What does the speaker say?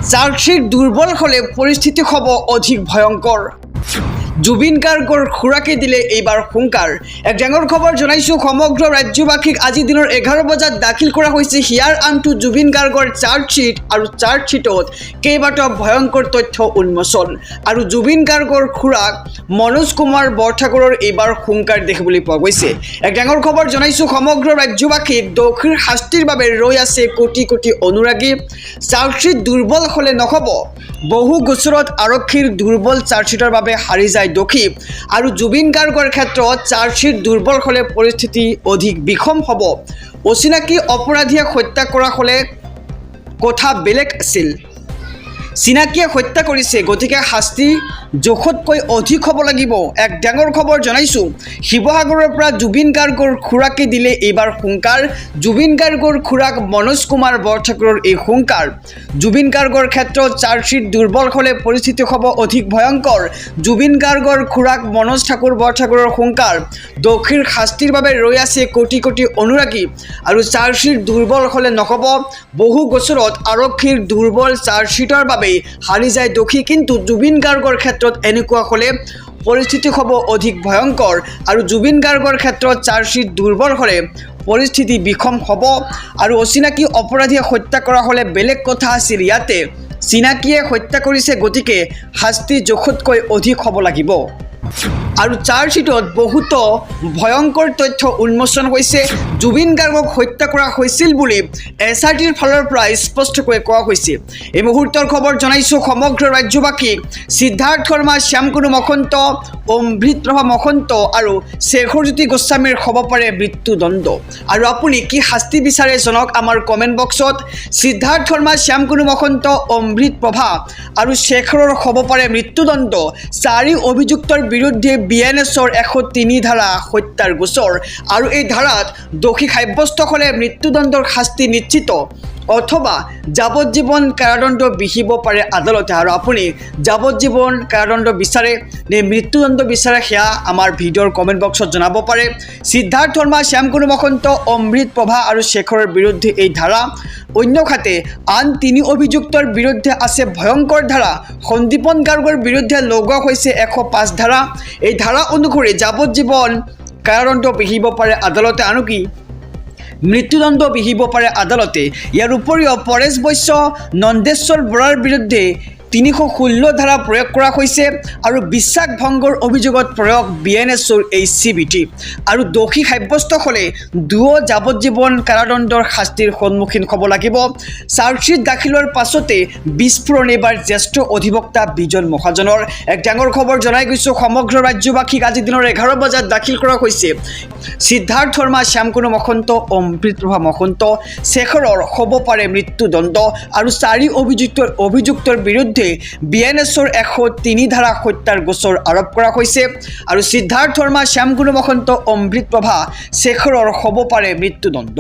Charge sheet দুৰ্বল হলে পৰিস্থিতি হ'ব অধিক ভয়ংকৰ। জুবিন গাৰ্গৰ খুৰাকে দিলে এইবাৰ হুংকাৰ। এক ডাঙৰ খবৰ জনাইছো সমগ্ৰ ৰাজ্যবাসীক। আজি দিনৰ 11 বজাত দাখিল কৰা হৈছে হিয়াৰ আনটো জুবিন গাৰ্গৰ চাৰ্জশ্বিট আৰু চাৰ্জশ্বিটত কেইবাটাও ভয়ংকৰ তথ্য উন্মোচন। আৰু জুবিন গাৰ্গৰ খুৰাক মনোজ কুমাৰ বৰঠাকুৰৰ এইবাৰ হুংকাৰ দেখিবলৈ পোৱা গৈছে। এক ডাঙৰ খবৰ জনাইছো সমগ্ৰ ৰাজ্যবাসীক। দোষীৰ শাস্তিৰ বাবে ৰৈ আছে কোটি কোটি অনুৰাগী। চাৰ্জশ্বিট দুৰ্বল হলে নহ'ব। বহু গোচৰত আৰক্ষীৰ দুৰ্বল চাৰ্জশ্বিটৰ বাবে হাৰি যায় দোষী। আৰু জুবিন গাৰ্গৰ ক্ষেত্ৰত চাৰ্জশ্বিট দুৰ্বল হলে পৰিস্থিতি অধিক বিষম হ'ব। অচিনাকি অপৰাধীয়ে হত্যা কৰা হলে কথা বেলেগ আছিল। চিনাকিয়ে হত্যা কৰিছে, গতিকে শাস্তি জোখতকৈ অধিক হ'ব লাগিব। এক ডাঙৰ খবৰ জনাইছো শিৱসাগৰৰ পৰা জুবিন গাৰ্গৰ খুৰাকে দিলে এইবাৰ হুংকাৰ। জুবিন গাৰ্গৰ খুৰাক মনোজ কুমাৰ বৰঠাকুৰৰ এই হুংকাৰ। জুবিন গাৰ্গৰ ক্ষেত্ৰত চাৰ্জশ্বিট দুৰ্বল হলে পৰিস্থিতি হ'ব অধিক ভয়ংকৰ। জুবিন গাৰ্গৰ খুৰাক মনোজ ঠাকুৰ বৰঠাকুৰৰ হুংকাৰ। দোষীৰ শাস্তিৰ বাবে ৰৈ আছে কোটি কোটি অনুৰাগী। আৰু চাৰ্জশ্বিট দুৰ্বল হলে নহ'ব। বহু গোচৰত আৰক্ষীৰ দুৰ্বল চাৰ্জশ্বিটৰ বাবে হাৰি যায় দোষী। কিন্তু জুবিন গাৰ্গৰ ক্ষেত্ৰত এনেকুৱা হলে পৰিস্থিতি হ'ব অধিক ভয়ংকৰ। আৰু জুবিন গাৰ্গৰ ক্ষেত্ৰত চাৰ্জশ্বিট দুৰ্বল হলে পৰিস্থিতি বিষম হ'ব। আৰু অচিনাকি অপৰাধীয়ে হত্যা কৰা হলে বেলেগ কথা আছিল। ইয়াতে চিনাকিয়ে হত্যা কৰিছে, গতিকে শাস্তি জোখতকৈ অধিক হ'ব লাগিব। আৰু চাৰ্জশ্বিটত বহুতো ভয়ংকৰ তথ্য উন্মোচন হৈছে। জুবিন গাৰ্গক হত্যা কৰা হৈছিল বুলি SRTৰ ফালৰ পৰা স্পষ্টকৈ কোৱা হৈছে। এই মুহূৰ্তৰ খবৰ জনাইছো সমগ্ৰ ৰাজ্যবাসীক। সিদ্ধাৰ্থ শৰ্মা, শ্যামকুনু মহন্ত, অমৃতপ্ৰভা মহন্ত আৰু শেখৰজ্যোতি গোস্বামীৰ হ'ব পাৰে মৃত্যুদণ্ড। আৰু আপুনি কি শাস্তি বিচাৰে জনাওক আমাৰ কমেণ্ট বক্সত। সিদ্ধাৰ্থ শৰ্মা, শ্যামকুনু মহন্ত, অমৃতপ্ৰভা আৰু শেখৰৰ হ'ব পাৰে মৃত্যুদণ্ড। 4 অভিযুক্তৰ বিৰুদ্ধে BNSৰ 103 ধাৰা হত্যাৰ গোচৰ। আৰু এই ধাৰাত দোষী সাব্যস্ত হলে মৃত্যুদণ্ডৰ শাস্তি নিশ্চিত অথবা যাৱজ্জীৱন কাৰাদণ্ড বিহিব পাৰে আদালতে। আৰু আপুনি যাৱজ্জীৱন কাৰাদণ্ড বিচাৰে নে মৃত্যুদণ্ড বিচাৰে সেয়া আমাৰ ভিডিঅ'ৰ কমেণ্ট বক্সত জনাব পাৰে। সিদ্ধাৰ্থ শৰ্মা, শ্যামকুনু মহন্ত, অমৃতপ্ৰভা আৰু শেখৰৰ বিৰুদ্ধে এই ধাৰা। অন্যহাতে আন 3 অভিযুক্তৰ বিৰুদ্ধে আছে ভয়ংকৰ ধাৰা। সন্দীপন গাৰ্গৰ বিৰুদ্ধে লগোৱা হৈছে 105 ধাৰা। এই ধাৰা অনুসৰি যাৱজ্জীৱন কাৰাদণ্ড বিহিব পাৰে আদালতে, আনকি মৃত্যুদণ্ড বিহিব পাৰে আদালতে। ইয়াৰ উপৰিও পৰেশ বৈশ্য, নন্দেশ্বৰ বৰাৰ বিৰুদ্ধে 316 ধাৰা প্ৰয়োগ কৰা হৈছে। আৰু বিশ্বাস ভংগৰ অভিযোগত প্ৰয়োগ BNSৰ এই CBT। আৰু দোষী সাব্যস্ত হলে দুয়ো যাৱজ্জীৱন কাৰাদণ্ডৰ শাস্তিৰ সন্মুখীন হ'ব লাগিব। চাৰ্জশ্বিট দাখিলৰ পাছতে বিস্ফোৰণ এইবাৰ জ্যেষ্ঠ অধিবক্তা বিজন মহাজনৰ। এক ডাঙৰ খবৰ জনাই গৈছো সমগ্ৰ ৰাজ্যবাসীক। আজি দিনৰ 11 বজাত দাখিল কৰা হৈছে সিদ্ধাৰ্থ শৰ্মা, শ্যামকুনু মহন্ত, অমৃতপ্ৰভা মহন্ত, শেখৰৰ হ'ব পাৰে মৃত্যুদণ্ড। আৰু 4 অভিযুক্তৰ বিৰুদ্ধে BNSৰ 103 ধাৰা হত্যাৰ গোচৰ আৰোপ কৰা হৈছে। আৰু সিদ্ধাৰ্থ শৰ্মা, শ্যামকুনু মহন্ত, অমৃতপ্ৰভা, শেখৰৰ হ'ব পাৰে মৃত্যুদণ্ড।